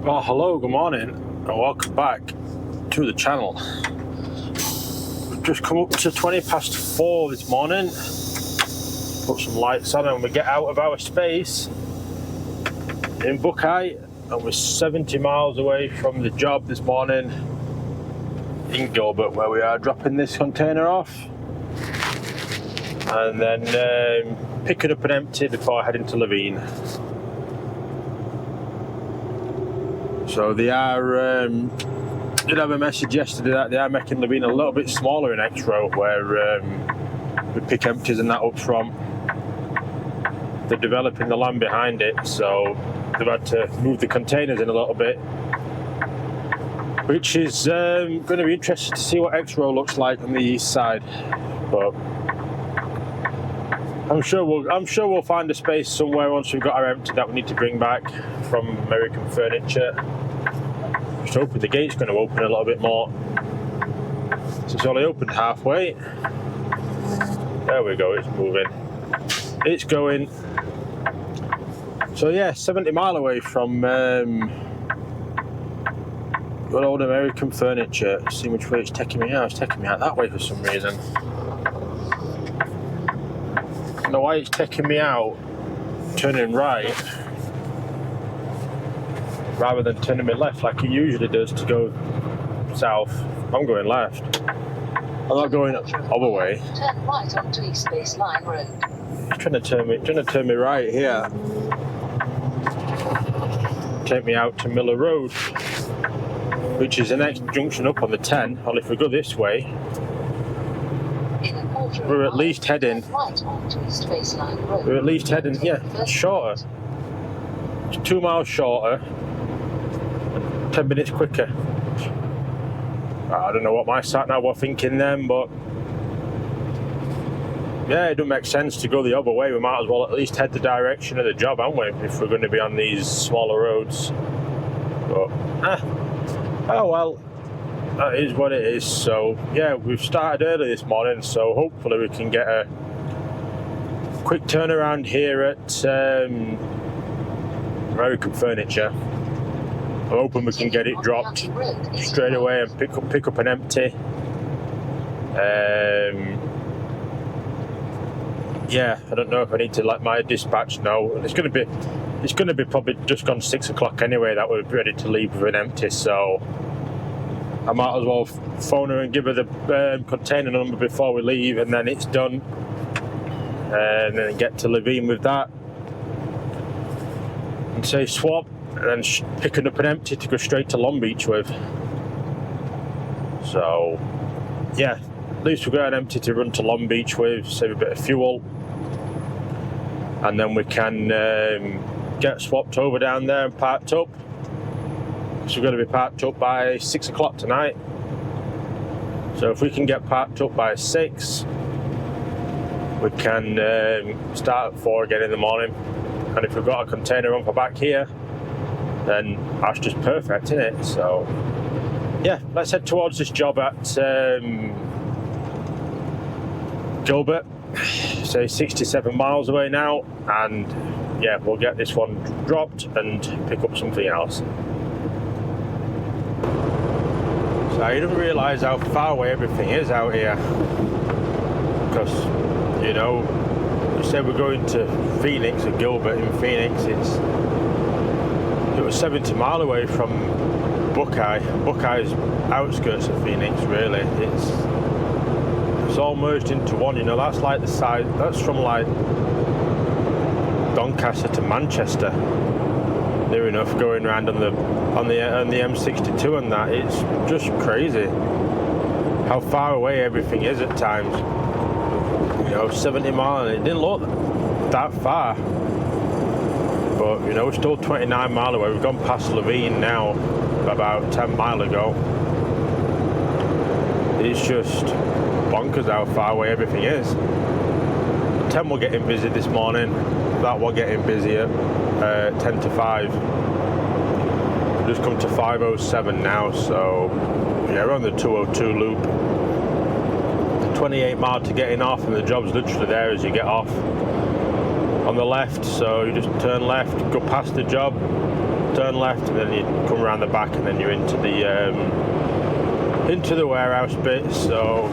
Well, hello, good morning, and welcome back to the channel. We've just come up to 4:20 this morning. Put some lights on and we get out of our space in Buckeye, and we're 70 miles away from the job this morning in Gilbert, where we are dropping this container off and then picking up an empty before heading to LaVine. So they are, did have a message yesterday that they are making LaVine a little bit smaller in X-Row, where we pick empties and that up from. They're developing the land behind it, so they've had to move the containers in a little bit, which is going to be interesting to see what X-Row looks like on the east side. But I'm sure we'll find a space somewhere once we've got our empty that we need to bring back from American Furniture. Just hoping the gate's going to open a little bit more. So it's only opened halfway. There we go, it's moving. It's going. So yeah, 70 mile away from good old American Furniture. See which way it's taking me out. It's taking me out that way for some reason. I don't know why it's taking me out, turning right, rather than turning me left like it usually does to go south. I'm going left. I'm not going other way. Turn right onto East Baseline Road. It's trying to turn me right here. Take me out to Miller Road, which is the next junction up on the 10. Well, if we go this way, we're at least heading. We're at least heading. Yeah, it's shorter. It's 2 miles shorter. 10 minutes quicker. I don't know what my sat nav were thinking then, but yeah, it doesn't make sense to go the other way. We might as well at least head the direction of the job, aren't we, if we're going to be on these smaller roads. But oh well, that is what it is. So yeah, we've started early this morning, so hopefully we can get a quick turnaround here at American Furniture. I'm hoping we can get it dropped straight away and pick up an empty. Yeah, I don't know if I need to let my dispatch know. It's going to be probably just gone 6 o'clock anyway that we're ready to leave with an empty. So I might as well phone her and give her the container number before we leave, and then it's done. And then get to LaVine with that and say swap. And then picking up an empty to go straight to Long Beach with. So yeah, at least we've got an empty to run to Long Beach with, save a bit of fuel, and then we can get swapped over down there and parked up. So we're going to be parked up by 6 o'clock tonight. So if we can get parked up by 6, we can start at 4 again in the morning. And if we've got a container on for back here, then that's just perfect, isn't it? So yeah, let's head towards this job at Gilbert. Say 67 miles away now, and yeah, we'll get this one dropped and pick up something else. So I didn't realise how far away everything is out here, because you know, we said we're going to Phoenix or Gilbert in Phoenix. It was 70 mile away from Buckeye. Buckeye's outskirts of Phoenix, really. It's all merged into one, you know. That's like the side, that's from like Doncaster to Manchester, near enough, going around on the M62 and that. It's just crazy how far away everything is at times. You know, 70 miles, and it didn't look that far. But you know, we're still 29 mile away. We've gone past LaVine now about 10 mile ago. It's just bonkers how far away everything is. 10 we're getting busy this morning. That we're getting busy at 10 to 5. We've just come to 507 now, so yeah, we're on the 202 loop. 28 mile to getting off, and the job's literally there as you get off on the left. So you just turn left, go past the job, turn left, and then you come around the back, and then you're into the warehouse bit. So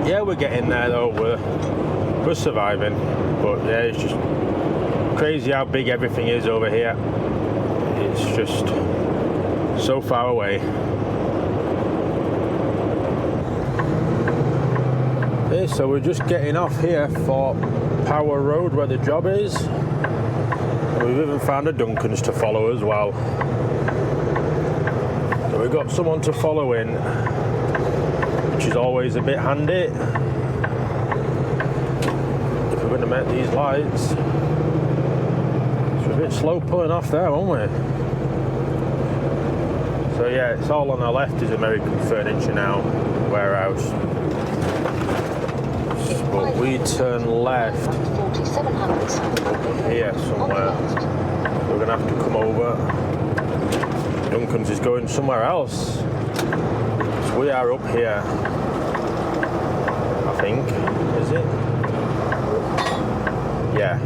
yeah, we're getting there though. We're surviving, but yeah, it's just crazy how big everything is over here. It's just so far away. Okay, so we're just getting off here for Power Road where the job is. We've even found a Duncan's to follow as well. So we've got someone to follow in, which is always a bit handy. If we're going to make these lights. It's a bit slow pulling off there, won't we? So yeah, it's all on the left is American Furniture now, warehouse. But we turn left here somewhere. We're going to have to come over. Duncan's is going somewhere else. So we are up here, I think. Is it? Yeah.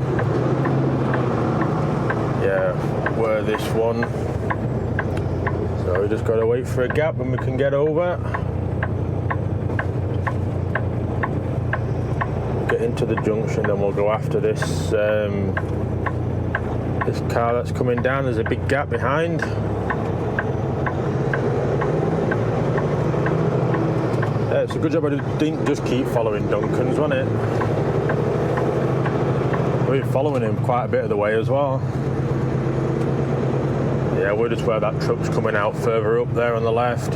Yeah, we're this one. So we just got to wait for a gap and we can get over. Get into the junction, then we'll go after this this car that's coming down. There's a big gap behind. Yeah, it's a good job I didn't just keep following Duncan's, wasn't it? We've been following him quite a bit of the way as well. Yeah, we're just where that truck's coming out further up there on the left.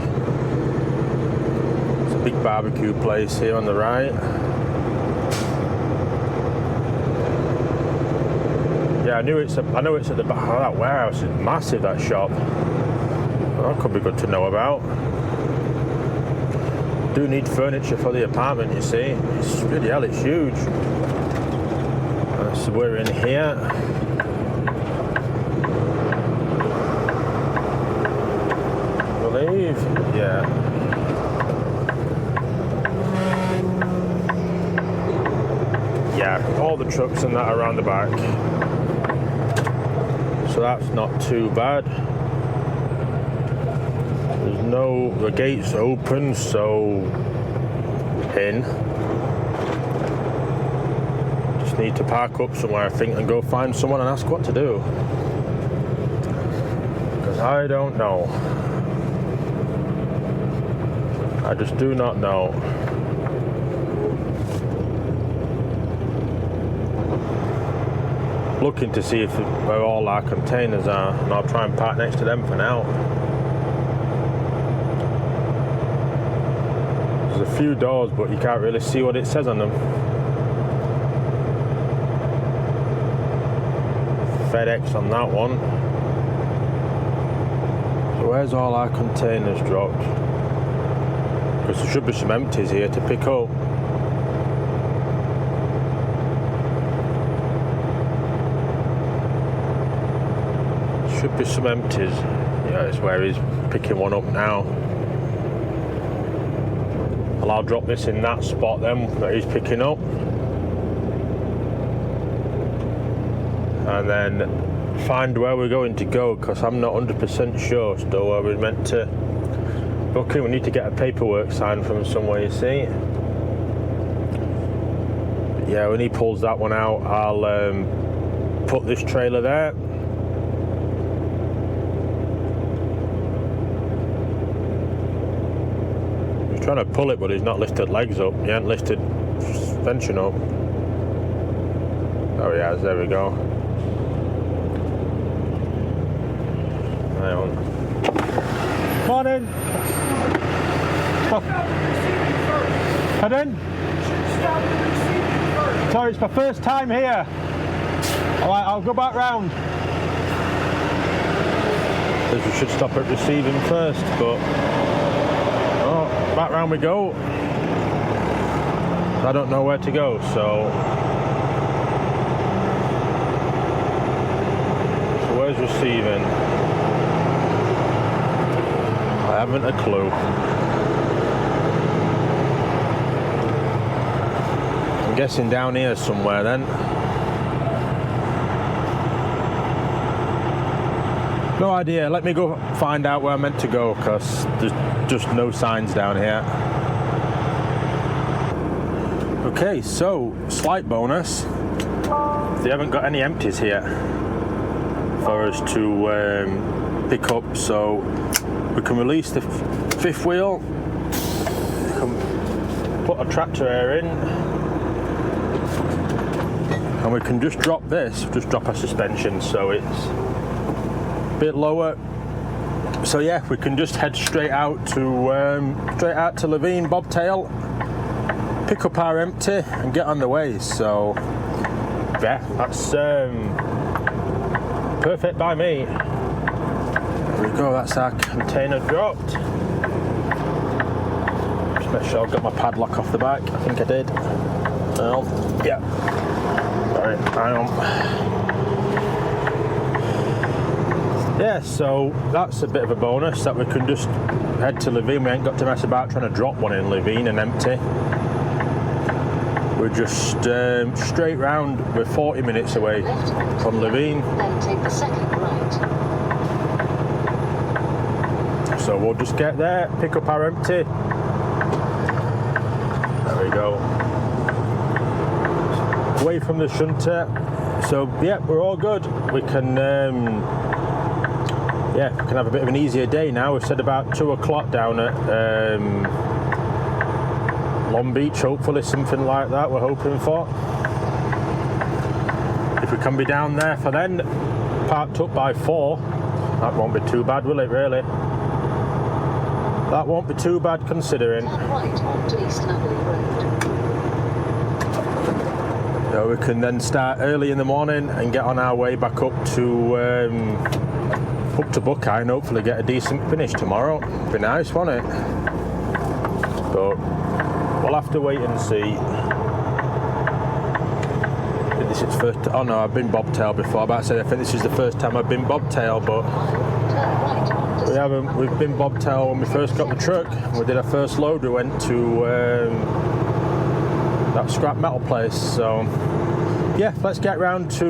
It's a big barbecue place here on the right. Yeah, I know it's at the back. Oh, that warehouse is massive, that shop. Well, that could be good to know about. Do need furniture for the apartment, you see. It's really hell, it's huge. So we're in here. I believe, yeah. Yeah, all the trucks and that around the back. So that's not too bad. The gate's open, so in. Just need to park up somewhere, I think, and go find someone and ask what to do. Because I don't know. I just do not know. Looking to see where all our containers are, and I'll try and park next to them for now. There's a few doors, but you can't really see what it says on them. FedEx on that one. So where's all our containers dropped? Because there should be some empties here to pick up. Should be some empties. Yeah, it's where he's picking one up now. Well, I'll drop this in that spot then that he's picking up. And then find where we're going to go, because I'm not 100% sure still where we're meant to book in. We need to get a paperwork signed from somewhere, you see. But yeah, when he pulls that one out, I'll put this trailer there. Trying to pull it, but he's not lifted legs up. He hasn't lifted suspension up. Oh, he has. There we go. Hang on. Morning. Oh. Pardon? Sorry, it's my first time here. All right, I'll go back round. Says we should stop at receiving first, but. Back round we go. I don't know where to go, so where's receiving? I haven't a clue. I'm guessing down here somewhere then. No idea. Let me go find out where I'm meant to go, because there's just no signs down here. Okay, so slight bonus. They haven't got any empties here for us to pick up, so we can release the fifth wheel, put a tractor air in, and we can just drop our suspension so it's a bit lower. So yeah, we can just head straight out to LaVine Bobtail, pick up our empty and get on the way. So yeah, that's perfect by me. There we go, that's our container dropped. Just make sure I've got my padlock off the back. I think I did. Well, yeah. Alright, hang on. Yeah, so that's a bit of a bonus that we can just head to LaVine. We ain't got to mess about trying to drop one in LaVine and empty. We're just straight round. We're 40 minutes away from LaVine. Then take the second right. So we'll just get there, pick up our empty. There we go. Away from the shunter. So yeah, we're all good. We can we can have a bit of an easier day now. We've said about 2 o'clock down at Long Beach, hopefully something like that we're hoping for. If we can be down there for then, parked up by 4, that won't be too bad, will it really? That won't be too bad considering. Turn right onto East Navy Road. So we can then start early in the morning and get on our way back up to Buckeye and hopefully get a decent finish tomorrow. Be nice, won't it? But we'll have to wait and see. I think this is first. Oh no, I've been bobtail before. But I said I think this is the first time I've been bobtail, but Turn right onto we haven't. We've been bobtail when we first got the truck. We did our first load. We went to that scrap metal place. So yeah, let's get round to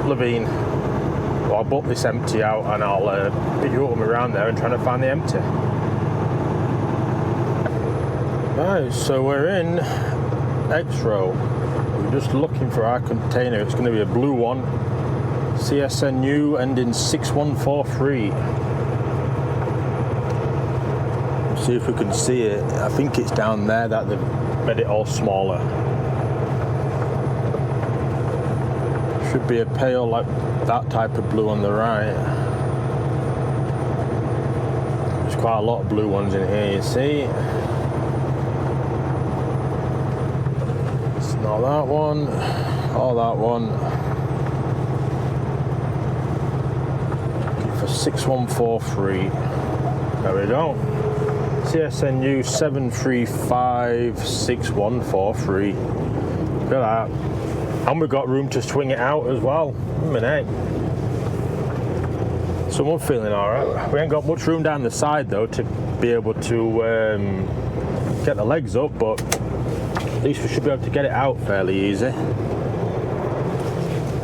LaVine. Well, I'll book this empty out and I'll pick you up when we're around there and trying to find the empty. Right, so we're in X-Row. We're just looking for our container. It's going to be a blue one. CSNU ending 6143. See if we can see it. I think it's down there that they've made it all smaller. Should be a pale like that type of blue on the right. There's quite a lot of blue ones in here, you see. It's not that one, or that one. Looking for 6143. There we go. CSNU 7356143. Look at that. And we've got room to swing it out as well. So I'm feeling alright. We ain't got much room down the side though to be able to get the legs up, but at least we should be able to get it out fairly easy.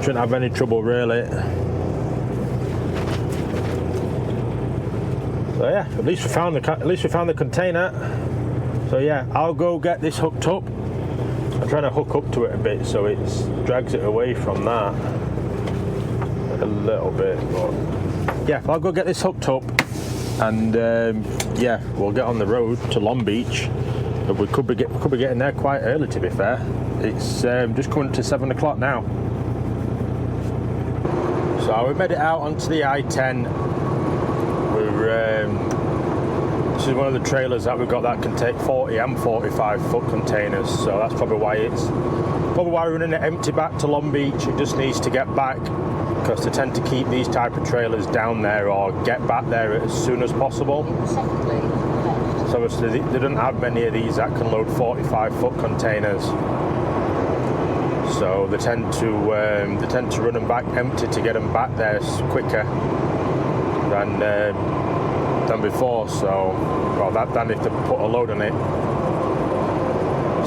Shouldn't have any trouble really. So yeah, at least we found the container. So yeah, I'll go get this hooked up. I'm trying to hook up to it a bit so it drags it away from that a little bit. But yeah, I'll go get this hooked up, and yeah, we'll get on the road to Long Beach. But we could be getting there quite early, to be fair. It's just coming to 7 o'clock now. So we made it out onto the I-10. This is one of the trailers that we've got that can take 40 and 45 foot containers, so that's probably why we're running it empty back to Long Beach. It just needs to get back because they tend to keep these type of trailers down there or get back there as soon as possible. So obviously they don't have many of these that can load 45 foot containers, so they tend to run them back empty to get them back there quicker than before. So, well, than if they put a load on it.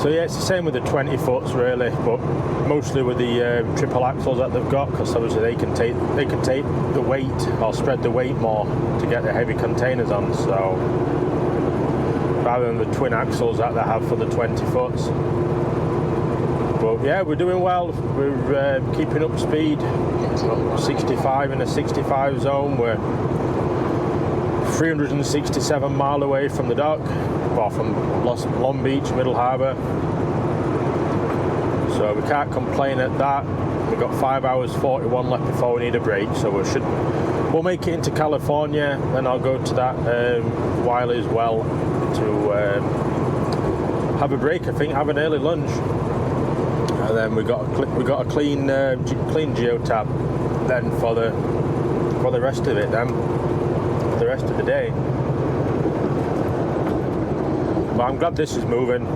So yeah, it's the same with the 20 foots really, but mostly with the triple axles that they've got, because obviously they can take the weight or spread the weight more to get the heavy containers on. So rather than the twin axles that they have for the 20 foots. But yeah, we're doing well. We're keeping up speed. 65 in a 65 zone. We're 367 mile away from the dock, well, from Long Beach, Middle Harbour. So we can't complain at that. We've got 5 hours 41 left before we need a break. So we'll make it into California, then I'll go to that Wiley's Well to have a break. I think have an early lunch, and then we got a clean geotab then for the rest of it. Then for the rest of the day. But I'm glad this is moving.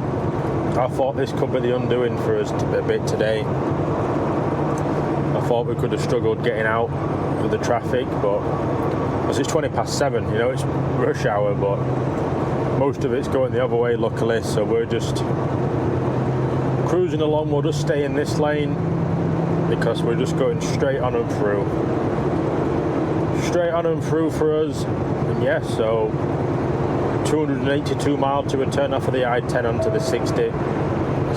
I thought this could be the undoing for us a bit today. I thought we could have struggled getting out with the traffic, but because it's 20 past 7, you know, it's rush hour, but most of it's going the other way luckily, so we're just cruising along. We'll just stay in this lane because we're just going straight on and through. Straight on and through for us, and yeah, so 282 miles to return off of the I-10 onto the 60.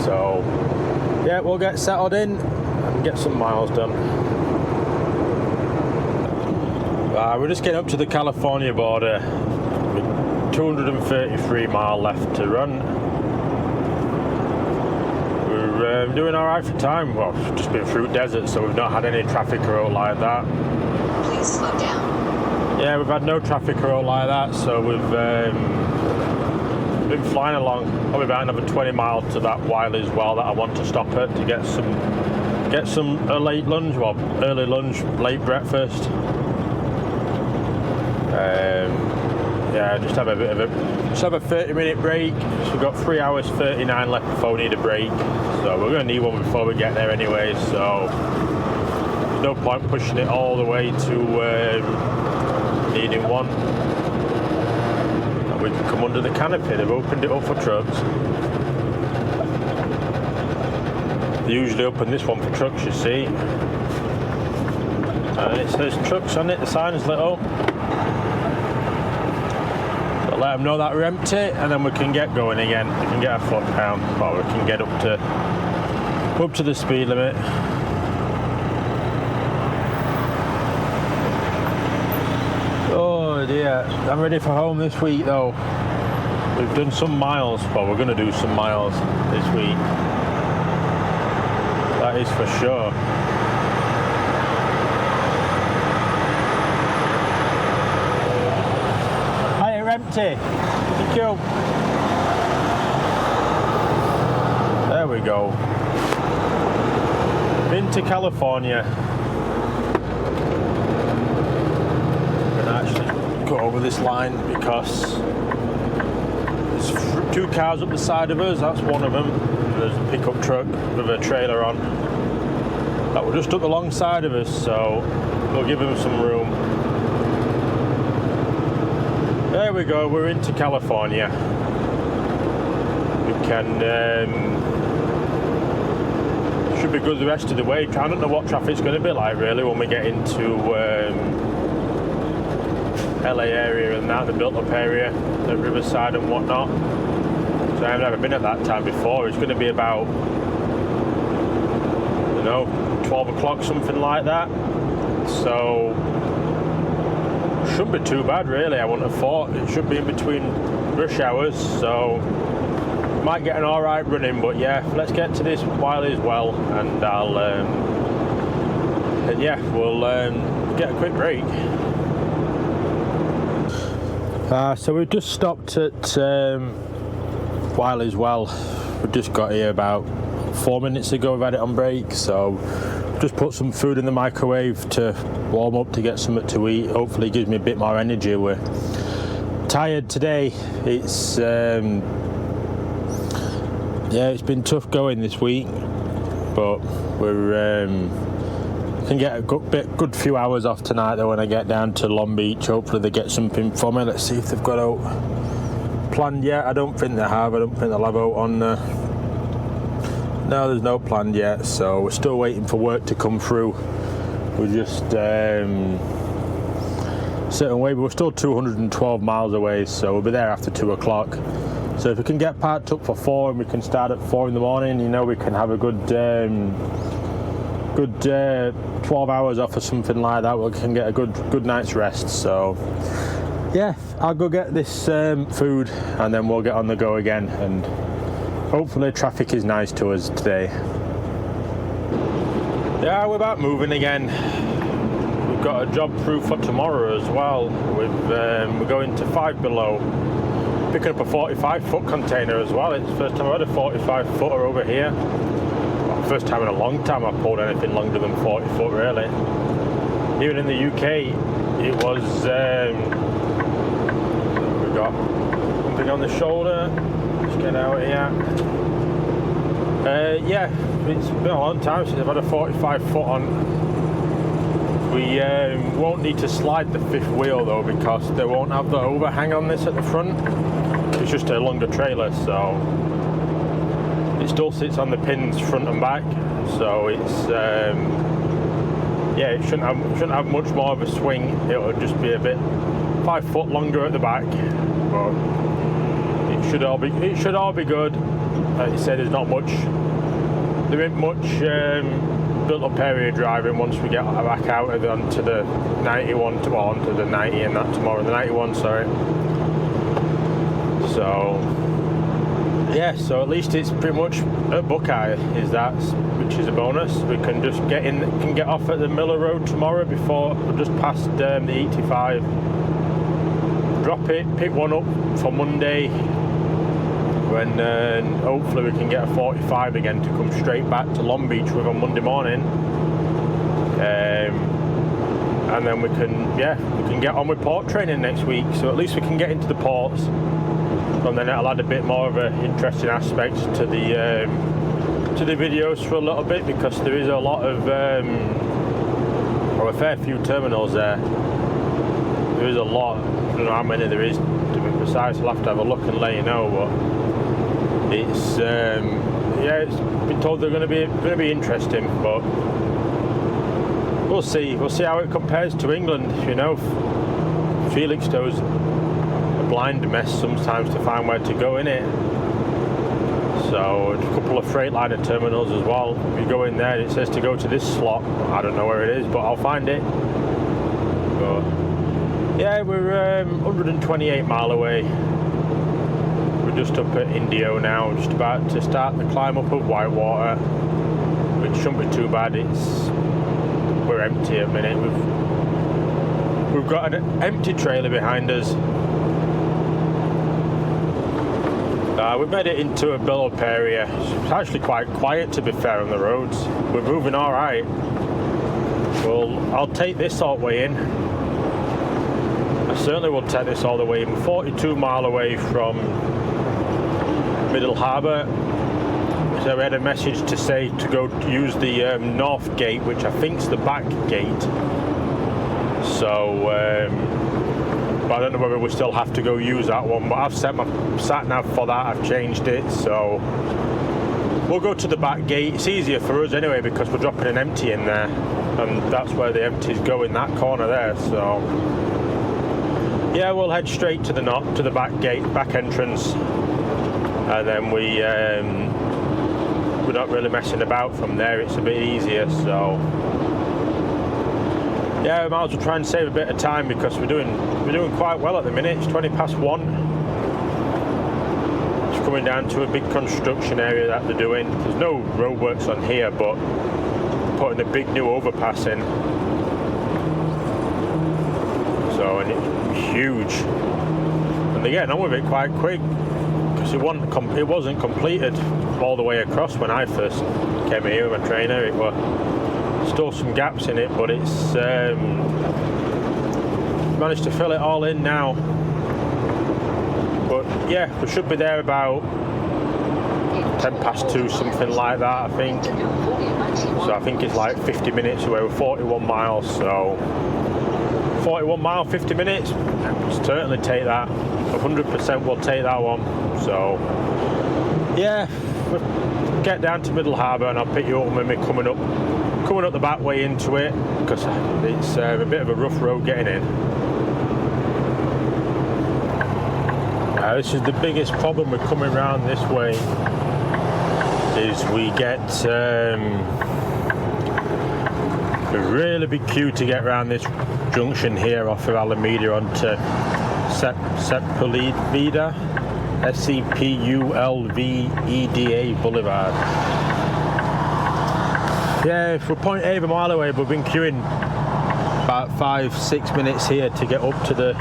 So yeah, we'll get settled in and get some miles done. We're just getting up to the California border with 233 miles left to run. We're doing alright for time. Well, just been through desert, so we've not had any traffic or like that. Please slow down. Yeah, we've had no traffic or like that, so we've been flying along. Probably about another 20 miles to that Wiley's Well that I want to stop at to get some late lunch, well, early lunch, late breakfast. Yeah, just have a 30-minute break. So we've got 3 hours 39 left before we need a break. So we're going to need one before we get there anyway. So there's no point pushing it all the way to needing one. And we can come under the canopy. They've opened it up for trucks. They usually open this one for trucks, you see. And it says trucks on it. The sign is lit up. Let them know that we're empty, and then we can get going again. We can get a foot down, or we can get up to the speed limit. Oh dear, I'm ready for home this week though. We've done some miles, well, we're going to do some miles this week. That is for sure. Empty. Thank you. There we go. Been to California. I'm gonna actually go over this line because there's two cars up the side of us. That's one of them. There's a pickup truck with a trailer on that were just up alongside of us, so we'll give them some room. There we go, we're into California. We can, should be good the rest of the way. I don't know what traffic's going to be like really when we get into LA area and that, the built up area, the Riverside and whatnot. So I've never been at that time before. It's going to be about, 12 o'clock, something like that. So shouldn't be too bad really. I wouldn't have thought. It should be in between rush hours, so might get an alright running. But yeah, let's get to this Wiley's Well, and I'll and yeah, we'll get a quick break. So we've just stopped at Wiley's Well. We just got here about 4 minutes ago. We've had it on break, so just put some food in the microwave to warm up to get something to eat. Hopefully it gives me a bit more energy. We're tired today. It's yeah, it's been tough going this week, but we're can get a good few hours off tonight though when I get down to Long Beach. Hopefully they get something for me. Let's see if they've got out planned yet. I don't think they have. I don't think they'll have out on No, there's no plan yet, so we're still waiting for work to come through. We're just sitting away, but we're still 212 miles away, so we'll be there after 2 o'clock. So if we can get parked up for 4 and we can start at 4 in the morning, you know, we can have a good 12 hours off or something like that. We can get a good night's rest. So yeah, I'll go get this food and then we'll get on the go again, and hopefully traffic is nice to us today. Yeah, we're about moving again. We've got a job through for tomorrow as well. We're going to 5 Below, picking up a 45-foot container as well. It's the first time I've had a 45-footer over here. Well, first time in a long time I've pulled anything longer than 40 foot really. Even in the UK, it was, we've got something on the shoulder. Let's get out here. Yeah, it's been a long time since I've had a 45 foot on. We won't need to slide the 5th wheel though, because they won't have the overhang on this at the front. It's just a longer trailer, so it still sits on the pins front and back. So it's yeah, it shouldn't have much more of a swing. It'll just be a bit 5 foot longer at the back, but it should all be good. Like you said, there isn't much built up area driving once we get back out onto the 91, onto the 90 and that tomorrow, the 91, sorry. So yeah, so at least it's pretty much at Buckeye, which is a bonus. We can just get off at the Miller Road tomorrow before, just past the 85. Drop it, pick one up for Monday, when hopefully we can get a 45 again to come straight back to Long Beach with on Monday morning, and then we can get on with port training next week. So at least we can get into the ports, and then it'll add a bit more of an interesting aspect to the videos for a little bit, because there is a lot of or a fair few terminals there. There is a lot. I don't know how many there is to be precise. I'll have to have a look and let you know, but it's yeah, it's been told they're going to be interesting, but we'll see how it compares to England. You know, Felixstowe's a blind mess sometimes to find where to go in it. So a couple of Freightliner terminals as well. If you go in there, it says to go to this slot. I don't know where it is, but I'll find it. But yeah, we're 128 mile away. Just up at Indio now, just about to start the climb up of Whitewater, which shouldn't be too bad. We're empty at the minute. We've got an empty trailer behind us. We've made it into a build-up area. It's actually quite quiet, to be fair, on the roads. We're moving all right. Well, I'll take this all the way in. I certainly will take this all the way in. We're 42 mile away from Middle Harbour, so we had a message to say to go use the north gate, which I think's the back gate. So but I don't know whether we still have to go use that one, but I've set my sat nav for that. I've changed it, so we'll go to the back gate. It's easier for us anyway, because we're dropping an empty in there, and that's where the empties go, in that corner there. So yeah, we'll head straight to the back gate, back entrance. And then we're not really messing about from there. It's a bit easier, so yeah, we might as well try and save a bit of time, because we're doing quite well at the minute. It's 1:20 past. It's coming down to a big construction area that they're doing. There's no roadworks on here, but putting a big new overpass in. So, and it's huge, and they're getting on with it quite quick. It wasn't completed all the way across when I first came here with my trainer. It was still some gaps in it, but it's managed to fill it all in now. But yeah, we should be there about 10 past 2, something like that, I think. So I think it's like 50 minutes away. We're 41 miles, so 41 mile, 50 minutes. We'll certainly take that. 100% we'll take that one. So yeah, get down to Middle Harbour and I'll pick you up when we're coming up the back way into it, because it's a bit of a rough road getting in. This is the biggest problem with coming around this way, is we get a really big queue to get around this junction here off of Alameda onto Sepulveda, Sepulveda Boulevard. Yeah, if we're 0.8 of a mile away, we've been queuing about 5-6 minutes here to get up to the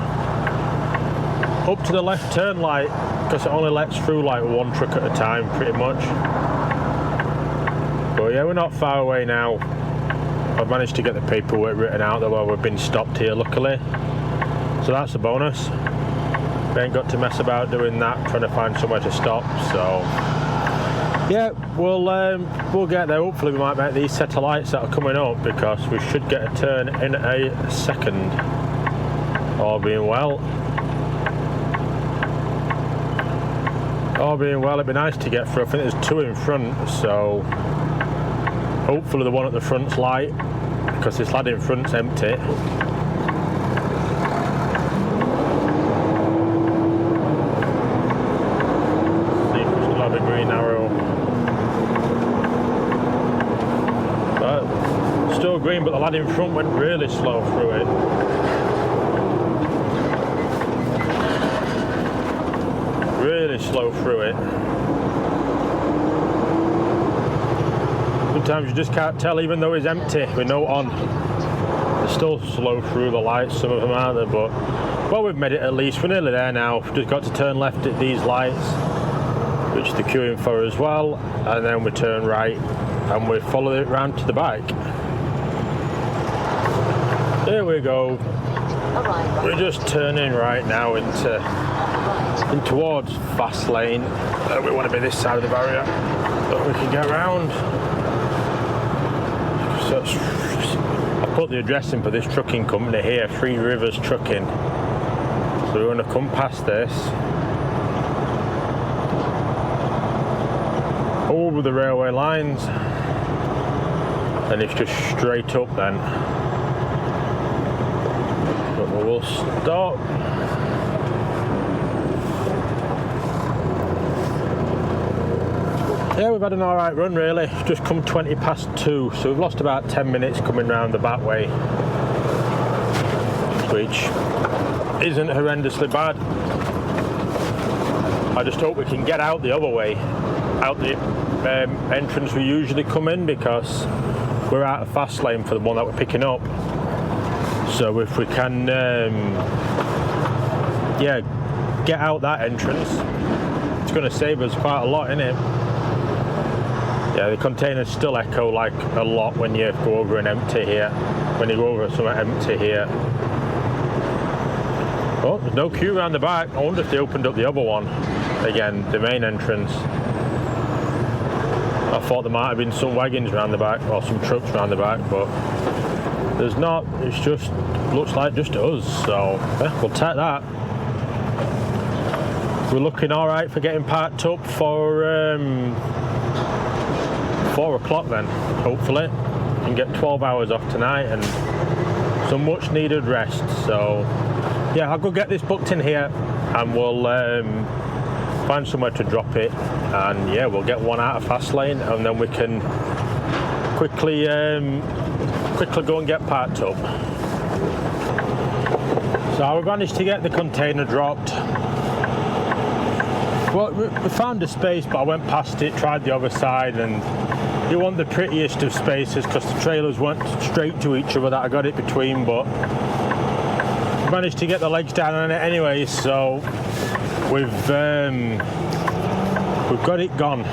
left turn light, because it only lets through like one truck at a time pretty much. But yeah, we're not far away now. I've managed to get the paperwork written out though while we've been stopped here, luckily, so that's a bonus. We ain't got to mess about doing that, trying to find somewhere to stop. So yeah, we'll get there. Hopefully we might make these set of lights that are coming up, because we should get a turn in a second, all being well. All being well, it'd be nice to get through. I think there's two in front, so hopefully the one at the front's light, because this lad in front's empty. See if we still have a green arrow. But still green, but the lad in front went really slow through it. Really slow through it. Sometimes you just can't tell, even though it's empty with no on. They're still slow through the lights, some of them aren't they? But well, we've made it at least. We're nearly there now. We've just got to turn left at these lights, which they're queuing for as well, and then we turn right and we follow it round to the back. There we go. We're just turning right now in towards fast lane. We want to be this side of the barrier that we can get around. So I put the address in for this trucking company here, Three Rivers Trucking. So we're going to come past this, over the railway lines, and it's just straight up then. But we will stop. Yeah, we've had an alright run really. Just come 20 past 2, so we've lost about 10 minutes coming round the back way, which isn't horrendously bad. I just hope we can get out the other way, out the entrance we usually come in, because we're out of fast lane for the one that we're picking up. So if we can yeah, get out that entrance, it's going to save us quite a lot, innit? Yeah, the containers still echo like a lot when you go over an empty here, when you go over somewhere empty here. Oh, there's no queue around the back. I wonder if they opened up the other one again, the main entrance. I thought there might have been some wagons around the back, or some trucks around the back, but there's not. It's just, looks like just us, so yeah, we'll take that. We're looking alright for getting parked up for 4 o'clock then, hopefully, and get 12 hours off tonight and some much needed rest. So yeah, I'll go get this booked in here and we'll find somewhere to drop it, and yeah, we'll get one out of fast lane, and then we can quickly go and get parked up. So I managed to get the container dropped. Well, we found a space, but I went past it, tried the other side, and you want the prettiest of spaces because the trailers weren't straight to each other that I got it between, but managed to get the legs down on it anyway, so we've got it gone.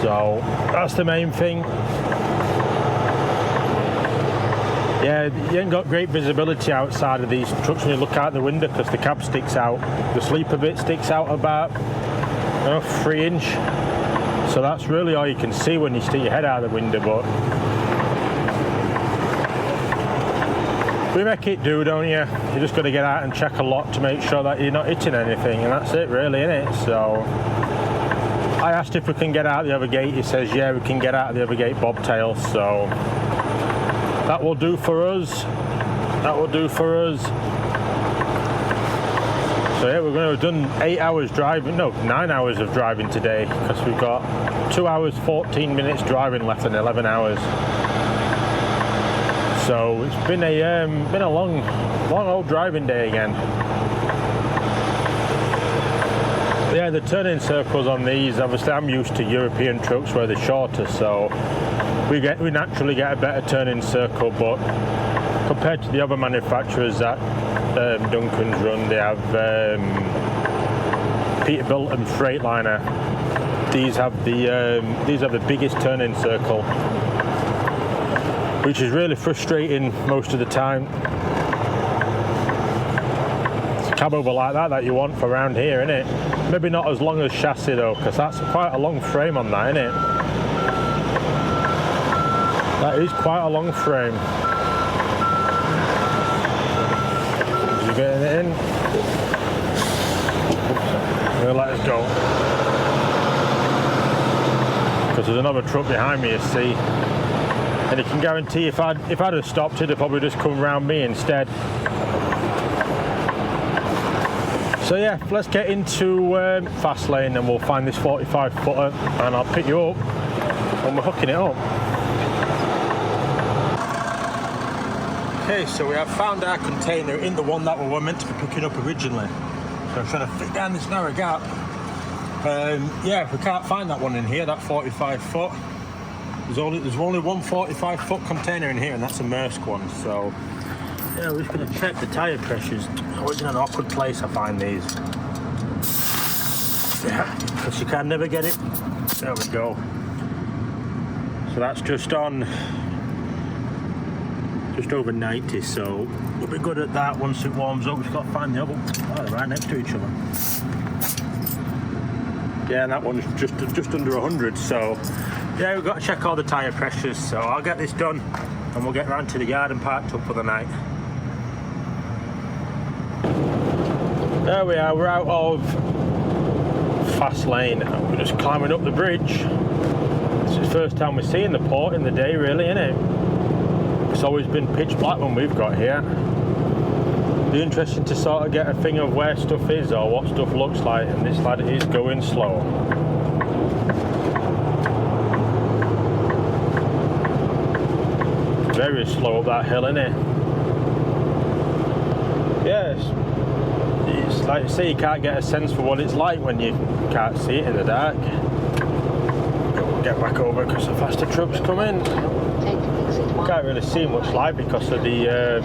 So that's the main thing. Yeah, you ain't got great visibility outside of these trucks when you look out the window, because the cab sticks out, the sleeper bit sticks out about 3 inch. So that's really all you can see when you stick your head out of the window, but we make it do, don't you? You just got to get out and check a lot to make sure that you're not hitting anything, and that's it really, innit? So I asked if we can get out the other gate. He says, yeah, we can get out of the other gate, bobtail. So that will do for us. That will do for us. So yeah, we're going to have done 8 hours driving, no, 9 hours of driving today, because we've got 2 hours, 14 minutes driving left in 11 hours. So it's been a long old driving day again. Yeah, the turning circles on these, obviously I'm used to European trucks where they're shorter, so we naturally get a better turning circle, but compared to the other manufacturers that Duncan's run, they have Peterbilt and Freightliner. These have the biggest turning circle, which is really frustrating most of the time. It's a cab over like that you want for around here, isn't it? Maybe not as long as chassis though, because that's quite a long frame on that, isn't it? That is quite a long frame. Is you getting it in? Oops, let us go. Because there's another truck behind me, you see. And you can guarantee if I'd have stopped it, it'd probably just come around me instead. So yeah, let's get into fast lane and we'll find this 45 footer and I'll pick you up when we're hooking it up. Okay, so we have found our container in the one that we were meant to be picking up originally. So I'm trying to fit down this narrow gap. Yeah, we can't find that one in here, that 45 foot. There's only one 45 foot container in here, and that's a Maersk one. So yeah, we're just going to check the tyre pressures. Always in an awkward place I find these. Yeah, because you can never get it. There we go. So that's just on just over 90, so we'll be good at that once it warms up. We've got to find the other. Oh, they're right next to each other. Yeah, and that one's just under 100, so yeah, we've got to check all the tyre pressures. So I'll get this done and we'll get round to the yard and parked up for the night. There we are, we're out of fast lane. We're just climbing up the bridge. This is the first time we're seeing the port in the day, really, isn't it? It's always been pitch black when we've got here. It'll be interesting to sort of get a thing of where stuff is or what stuff looks like, and this lad is going slow. Very slow up that hill, isn't it? Yes. It's like you say, you can't get a sense for what it's like when you can't see it in the dark. We'll get back over because the faster trucks come in. Can't really see much light because of the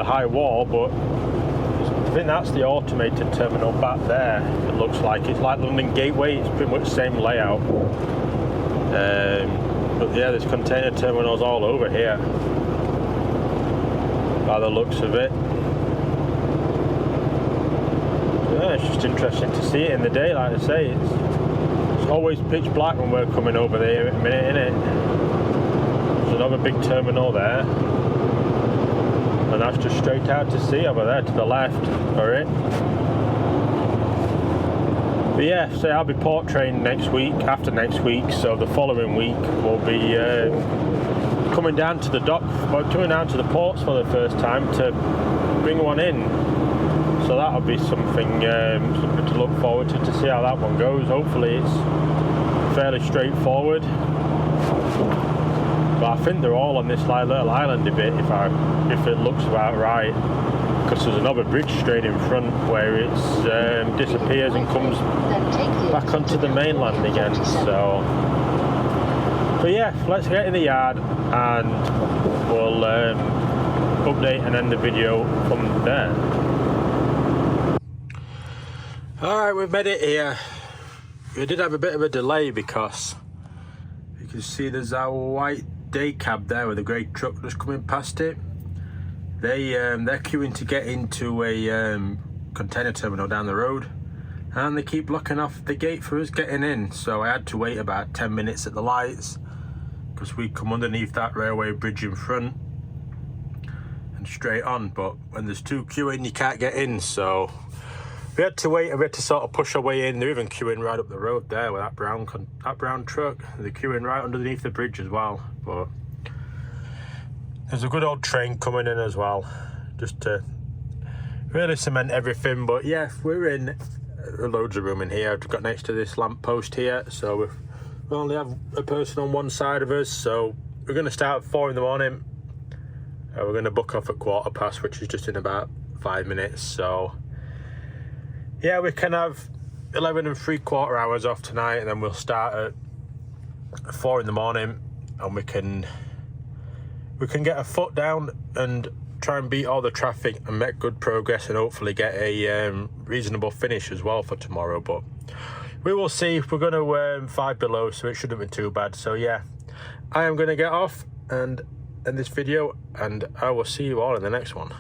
high wall, but I think that's the automated terminal back there. It looks like it's like London Gateway. It's pretty much the same layout. But yeah, there's container terminals all over here by the looks of it. Yeah, it's just interesting to see it in the day. Like I say, it's always pitch black when we're coming over there in a minute, isn't it? There's another big terminal there, and that's just straight out to sea over there to the left for it. But yeah, so I'll be port trained next week, after next week, so the following week we'll be coming down to the dock, coming down to the ports for the first time to bring one in. So that'll be something to look forward to see how that one goes. Hopefully it's fairly straightforward. But I think they're all on this like little islandy bit if it looks about right. Because there's another bridge straight in front where it disappears and comes back onto the mainland again. So, but yeah, let's get in the yard and we'll update and end the video from there. Alright, we've made it here. We did have a bit of a delay because you can see there's our white day cab there with a grey truck just coming past it. They're queuing to get into a container terminal down the road, and they keep blocking off the gate for us getting in. So I had to wait about 10 minutes at the lights because we come underneath that railway bridge in front and straight on. But when there's two queuing, you can't get in. So We had to wait a bit to sort of push our way in. They're even queuing right up the road there with that brown truck. They're queuing right underneath the bridge as well. But there's a good old train coming in as well, just to really cement everything. But yeah, we're in loads of room in here. I've got next to this lamp post here, so we only have a person on one side of us. So we're going to start at 4 in the morning. We're going to book off at 15:15, which is just in about 5 minutes. So yeah, we can have 11 3/4 hours off tonight, and then we'll start at 4 in the morning, and we can get a foot down and try and beat all the traffic and make good progress, and hopefully get a reasonable finish as well for tomorrow. But we will see. We're going to 5 below, so it shouldn't be too bad. So yeah, I am going to get off and end this video, and I will see you all in the next one.